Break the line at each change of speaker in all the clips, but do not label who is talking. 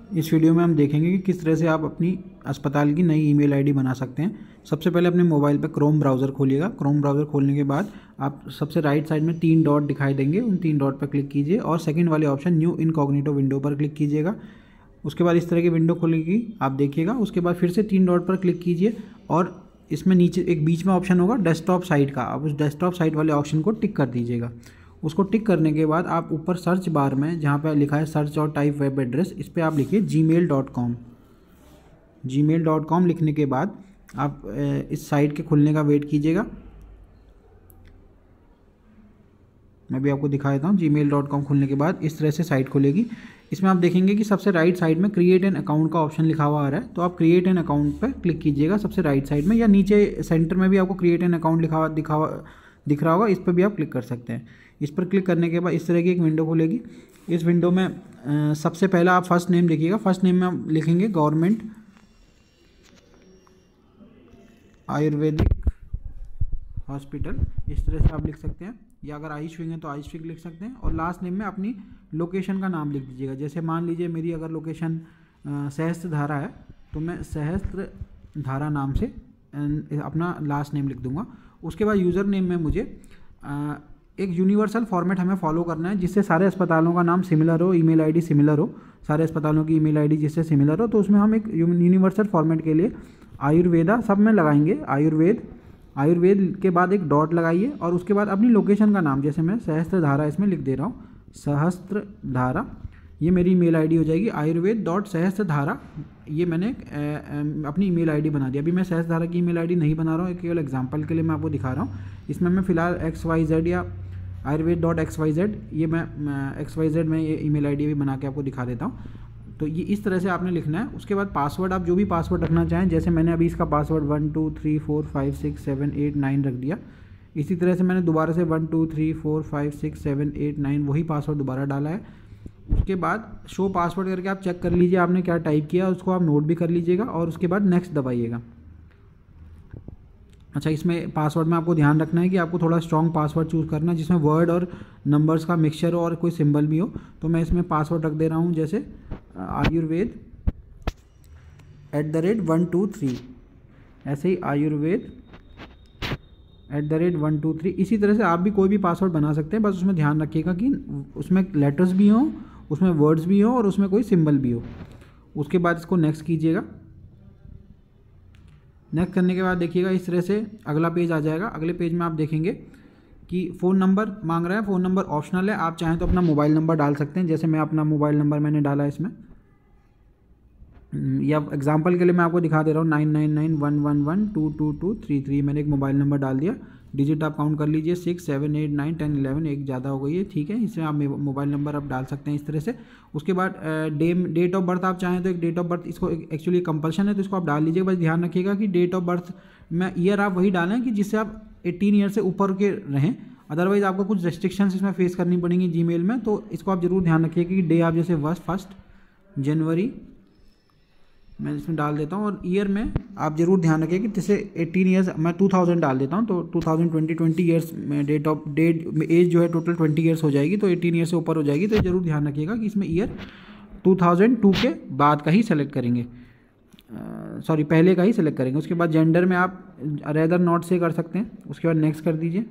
इस वीडियो में हम देखेंगे कि किस तरह से आप अपनी अस्पताल की नई ईमेल आईडी बना सकते हैं। सबसे पहले अपने मोबाइल पर क्रोम ब्राउज़र खोलिएगा। क्रोम ब्राउज़र खोलने के बाद आप सबसे राइट साइड में 3 डॉट दिखाई देंगे, उन 3 डॉट पर क्लिक कीजिए और सेकंड वाले ऑप्शन न्यू इनकॉग्निटो विंडो पर क्लिक कीजिएगा। उसके बाद इस तरह की विंडो खुलेगी, आप देखिएगा। उसके बाद फिर से 3 डॉट पर क्लिक कीजिए और इसमें नीचे एक बीच में ऑप्शन होगा डेस्कटॉप साइट का, आप उस डेस्कटॉप साइट वाले ऑप्शन को टिक कर दीजिएगा। उसको टिक करने के बाद आप ऊपर सर्च बार में जहाँ पे लिखा है सर्च और टाइप वेब एड्रेस, इस पर आप लिखिए gmail.com। gmail.com लिखने के बाद आप इस साइट के खुलने का वेट कीजिएगा। मैं भी आपको दिखा देता हूँ। gmail.com खुलने के बाद इस तरह से साइट खुलेगी। इसमें आप देखेंगे कि सबसे राइट साइड में क्रिएट एन अकाउंट का ऑप्शन लिखा हुआ आ रहा है, तो आप क्रिएट एन अकाउंट पर क्लिक कीजिएगा सबसे राइट साइड में, या नीचे सेंटर में भी आपको क्रिएट एन अकाउंट दिख रहा होगा, इस पर भी आप क्लिक कर सकते हैं। इस पर क्लिक करने के बाद इस तरह की एक विंडो खुलेगी। इस विंडो में सबसे पहला आप फर्स्ट नेम लिखिएगा। फर्स्ट नेम में आप लिखेंगे गवर्नमेंट आयुर्वेदिक हॉस्पिटल, इस तरह से आप लिख सकते हैं, या अगर आयुष विंग है तो आयुष विंग लिख सकते हैं। और लास्ट नेम में अपनी लोकेशन का नाम लिख दीजिएगा। जैसे मान लीजिए मेरी अगर लोकेशन सहस्त्र धारा है तो मैं सहस्त्र धारा नाम से अपना लास्ट नेम लिख दूंगा। उसके बाद यूज़र नेम में मुझे एक यूनिवर्सल फॉर्मेट हमें फॉलो करना है जिससे सारे अस्पतालों का नाम सिमिलर हो, ईमेल आईडी सिमिलर हो, सारे अस्पतालों की ईमेल आईडी जिससे सिमिलर हो। तो उसमें हम एक यूनिवर्सल फॉर्मेट के लिए आयुर्वेदा सब में लगाएंगे, आयुर्वेद के बाद एक डॉट लगाइए और उसके बाद अपनी लोकेशन का नाम, जैसे मैं सहस्त्र धारा इसमें लिख दे रहा हूँ, सहस्त्र धारा, ये मेरी ईमेल आईडी हो जाएगी। आयुर्वेद.सहस्त्रधारा, ये मैंने अपनी ईमेल आईडी बना दिया। अभी मैं सहस्त्रधारा की ईमेल आईडी नहीं बना रहा हूँ, केवल एग्जांपल के लिए मैं आपको दिखा रहा हूँ। इसमें मैं फ़िलहाल XYZ या आयुर्वेद.xyz, ये मैं XYZ में ये ईमेल आईडी भी बना के आपको दिखा देता हूँ। तो ये इस तरह से आपने लिखना है। उसके बाद पासवर्ड, आप जो भी पासवर्ड रखना चाहें, जैसे मैंने अभी इसका पासवर्ड 1 2 3 4 5 6 7 8 9 रख दिया। इसी तरह से मैंने दोबारा से 1 2 3 4 5 6 7 8 9 वही पासवर्ड दोबारा डाला है। उसके बाद शो पासवर्ड करके आप चेक कर लीजिए आपने क्या टाइप किया, उसको आप नोट भी कर लीजिएगा और उसके बाद नेक्स्ट दबाइएगा। अच्छा, इसमें पासवर्ड में आपको ध्यान रखना है कि आपको थोड़ा स्ट्रॉन्ग पासवर्ड चूज़ करना है जिसमें वर्ड और नंबर्स का मिक्सचर हो और कोई सिंबल भी हो। तो मैं इसमें पासवर्ड रख दे रहा हूँ, जैसे आयुर्वेद @1 2 3, ऐसे ही आयुर्वेद @1 2 3। इसी तरह से आप भी कोई भी पासवर्ड बना सकते हैं, बस उसमें ध्यान रखिएगा कि उसमें लेटर्स भी हों, उसमें वर्ड्स भी हों और उसमें कोई सिंबल भी हो। उसके बाद इसको नेक्स्ट कीजिएगा। नेक्स्ट करने के बाद देखिएगा इस तरह से अगला पेज आ जाएगा। अगले पेज में आप देखेंगे कि फ़ोन नंबर मांग रहा है। फ़ोन नंबर ऑप्शनल है, आप चाहें तो अपना मोबाइल नंबर डाल सकते हैं। जैसे मैं अपना मोबाइल नंबर मैंने डाला है इसमें, या एग्जांपल के लिए मैं आपको दिखा दे रहा हूँ 999111222233, मैंने एक मोबाइल नंबर डाल दिया। डिजिट आप काउंट कर लीजिए, 6 7 8 9 10 11, एक ज़्यादा हो गई है, ठीक है। इसमें आप मोबाइल नंबर आप डाल सकते हैं इस तरह से। उसके बाद डेट ऑफ बर्थ आप चाहें तो एक डेट ऑफ बर्थ, इसको एक्चुअली कंपल्शन है तो इसको आप डाल लीजिए। बस ध्यान रखिएगा कि डेट ऑफ बर्थ में ईयर आप वही डालें कि जिससे आप 18 ईयर से ऊपर के रहें, अदरवाइज़ आपको कुछ रेस्ट्रिक्शंस इसमें फेस करनी पड़ेंगी जीमेल में। तो इसको आप ज़रूर ध्यान रखिएगा कि डे आप जैसे 1 जनवरी मैं इसमें डाल देता हूँ, और ईयर में आप ज़रूर ध्यान रखिए कि जैसे 18 ईयर्स मैं 2000 डाल देता हूँ, तो 2020 ईयर्स में डेट एज जो है टोटल 20 ईयर्स हो जाएगी, तो 18 ईयर से ऊपर हो जाएगी। तो ज़रूर ध्यान रखिएगा कि इसमें ईयर 2002 के बाद का ही सेलेक्ट करेंगे, सॉरी पहले का ही सेलेक्ट करेंगे। उसके बाद जेंडर में आप रेदर नॉट से कर सकते हैं। उसके बाद नेक्स्ट कर दीजिए।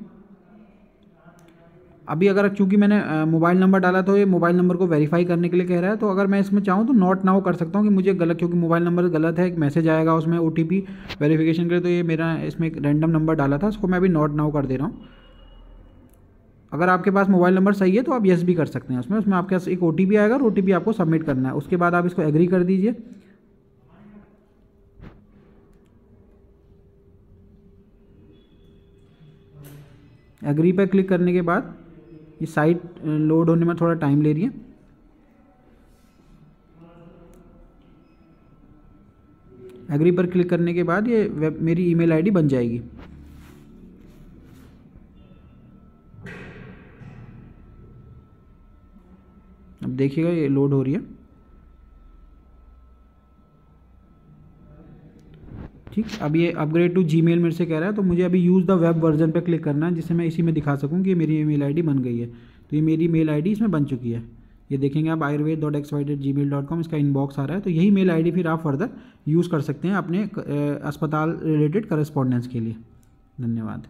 अभी अगर चूंकि मैंने मोबाइल नंबर डाला तो ये मोबाइल नंबर को वेरीफाई करने के लिए कह रहा है, तो अगर मैं इसमें चाहूँ तो नॉट नाउ कर सकता हूँ कि मुझे गलत, क्योंकि मोबाइल नंबर गलत है, एक मैसेज आएगा उसमें OTP वेरिफिकेशन के लिए। तो ये मेरा इसमें एक रैंडम नंबर डाला था, उसको मैं अभी नॉट नाउ कर दे रहा हूँ। अगर आपके पास मोबाइल नंबर सही है तो आप येस भी कर सकते हैं। उसमें आपके पास एक OTP आएगा और OTP आपको सबमिट करना है। उसके बाद आप इसको एग्री कर दीजिए। एग्री पर क्लिक करने के बाद ये साइट लोड होने में थोड़ा टाइम ले रही है। एग्री पर क्लिक करने के बाद ये मेरी ईमेल आईडी बन जाएगी। अब देखिएगा ये लोड हो रही है, ठीक। अब ये अपग्रेड टू जीमेल मेरे से कह रहा है, तो मुझे अभी यूज़ द वेब वर्जन पे क्लिक करना है, जिससे मैं इसी में दिखा सकूं कि मेरी ईमेल आईडी बन गई है। तो ये मेरी मेल आईडी इसमें बन चुकी है, ये देखेंगे आप ayurved.xyz@gmail.com, इसका इनबॉक्स आ रहा है। तो यही मेल आईडी फिर आप फर्दर यूज़ कर सकते हैं अपने अस्पताल रिलेटेड करस्पॉन्डेंस के लिए। धन्यवाद।